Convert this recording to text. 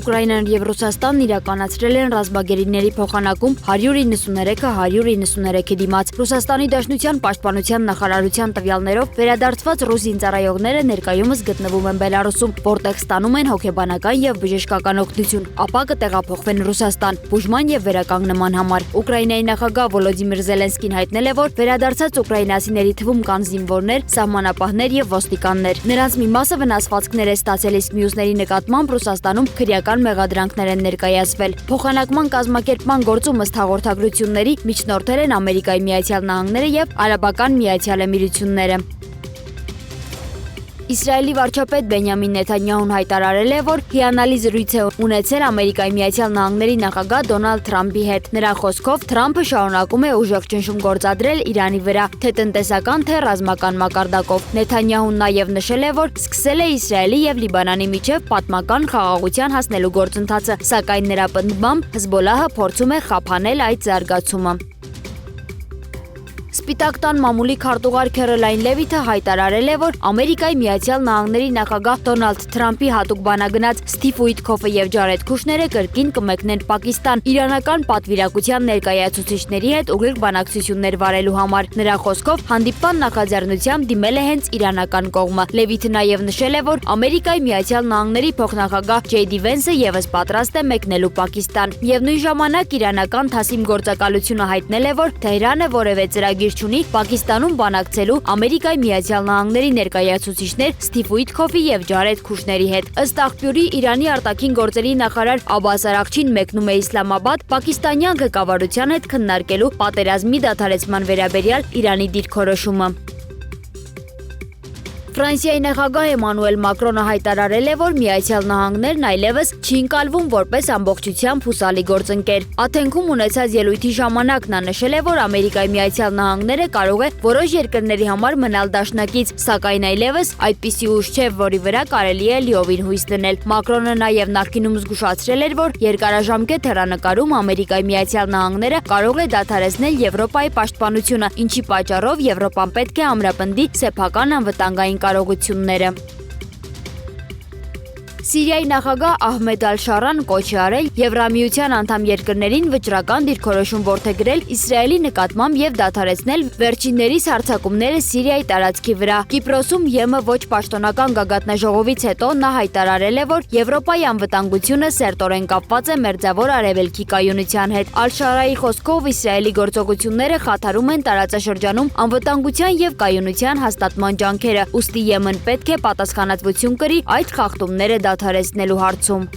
Ուկրաինան և Ռուսաստանն իրականացրել են ռազմագերիների փոխանակում 193-193-ի դիմաց։ Ռուսաստանի Դաշնության պաշտպանության նախարարության տվյալներով վերադարձված ռուս զինծառայողները ներկայումս գտնվում են Բելարուսում, որտեղ ստանում են հոգեբանական և բժշկական օգնություն, ապա կտեղափոխվեն Ռուսաստան բուժման և վերականգնման համար։ Ուկրաինայի նախագահ Վոլոդիմիր Զելենսկին հայտնել է, որ վերադարձած ուկրաինացիների թվում կան զինվորներ, սահմանապահներ և ոստիկաններ։ Նրանց մի մասը վնասվածքներ է ստացել, իսկ մյուսների նկատմամբ Ռուսաստանում քրեական մեղադրանքներ են ներկայացվել։ Փոխանակման կազմակերպման գործում ըստ հաղորդագրությունների միջնորդել են Ամերիկայի Միացյալ Նահանգները և Արաբական Միացյալ Էմիրությունները։ Իսրայելի վարչապետ Բենյամին Նեթանյահուն հայտարարել է, որ հիանալի զրույց է ունեցել Ամերիկայի Միացյալ Նահանգների նախագահ Դոնալդ Թրամփի հետ։ Նրա խոսքով Թրամփը շարունակում է ուժեղ ճնշում գործադրել Իրանի վրա, թե տնտեսական, թե ռազմական մակարդակով։ Նեթանյահուն նաև նշել է, որ սկսել է Իսրայելի և Լիբանանի միջև պատմական խաղաղության հասնելու գործընթացը, սակայն նրա պնդմամբ Հեզբոլահը փորձում է խափանել այդ զարգացումը։ Սպիտակ տան մամուլի քարտուղար Քերոլայն Լևիթը հայտարարել է, որ Ամերիկայի Միացյալ Նահանգների նախագահ Դոնալդ Թրամփի հատուկ բանագնաց Սթիվ Ուիթքոֆը և Ջարեդ Քուշները կրկին կմեկնեն Պակիստան իրանական պատվիրակության ներկայացուցիչների հետ ուղիղ բանակցություններ վարելու համար։ Նրա խոսքով հանդիպման նախաձեռնությամբ դիմել է հենց իրանական կողմը։ Լևիթը նաև նշել է, որ Ամերիկայի Միացյալ Նահանգների փոխնախագահ Ջեյ Դի Վենսը ևս պատրաստ է մեկնելու Պակիստան։ Միևնույն ժամանակ իրանական թասիմ գործակալությունը հայտնել է, որ Թեհրանը որևէ ծրագիր չունի Պակիստանում բանակցելու Ամերիկայի Միացյալ Նահանգների ներկայացուցիչներ Սթիվ Ուիթքոֆի և Ջարեդ Քուշների հետ։ Ըստ աղբյուրի, Իրանի արտաքին գործերի նախարար Աբբաս Արաղչին մեկնում է Իսլամաբադ պակիստանյան ղեկավարության հետ քննարկելու պատերազմի դադարեցման վերաբերյալ Իրանի դիրքորոշումը։ Ֆրանսիայի նախագահ Էմանուել Մակրոնը հայտարարել է, որ Միացյալ Նահանգներն այլևս չի ընկալվում որպես ամբողջությամբ հուսալի գործընկեր։ Աթենքում ունեցած ելույթի ժամանակ նա նշել է, որ Ամերիկայի Միացյալ Նահանգները կարող է որոշ երկրների համար մնալ դաշնակից, սակայն այլևս այդպիսի ուժ չէ, որի վրա կարելի է լիովին հույս դնել։ Մակրոնը նաև նախկինում զգուշացրել էր, որ երկարաժամկետ հեռանկարում Ամերիկայի Միացյալ Նահանգները կարող է դադարեցնել Եվրոպայի պաշտպանությունը, ինչի պատճառով Եվրոպան պետք է ամրապնդի սեփական անվտանգային կարողությունները։ Սիրիայի նախագահ Ահմեդ Ալ-Շարան կոչ է արել Եվրամիության անդամ երկրներին վճռական դիրքորոշում որդեգրել Իսրայելի նկատմամբ և դադարեցնել վերջիններիս հարձակումները Սիրիայի տարածքի վրա։ Կիպրոսում ԵՄ ոչ պաշտոնական գագաթնաժողովից հետո նա հայտարարել է, որ Եվրոպայի անվտանգությունը սերտորեն կապված է Մերձավոր Արևելքի կայունության հետ։ Ալ-Շարայի խոսքով Իսրայելի գործողությունները խաթարում են տարածաշրջանում անվտանգության և կայունության հաստատման ջանքերը, ուստի ԵՄ-ն պետք է պատասխանատվություն կրի այդ խախտումները դադարեցնելու հարցում։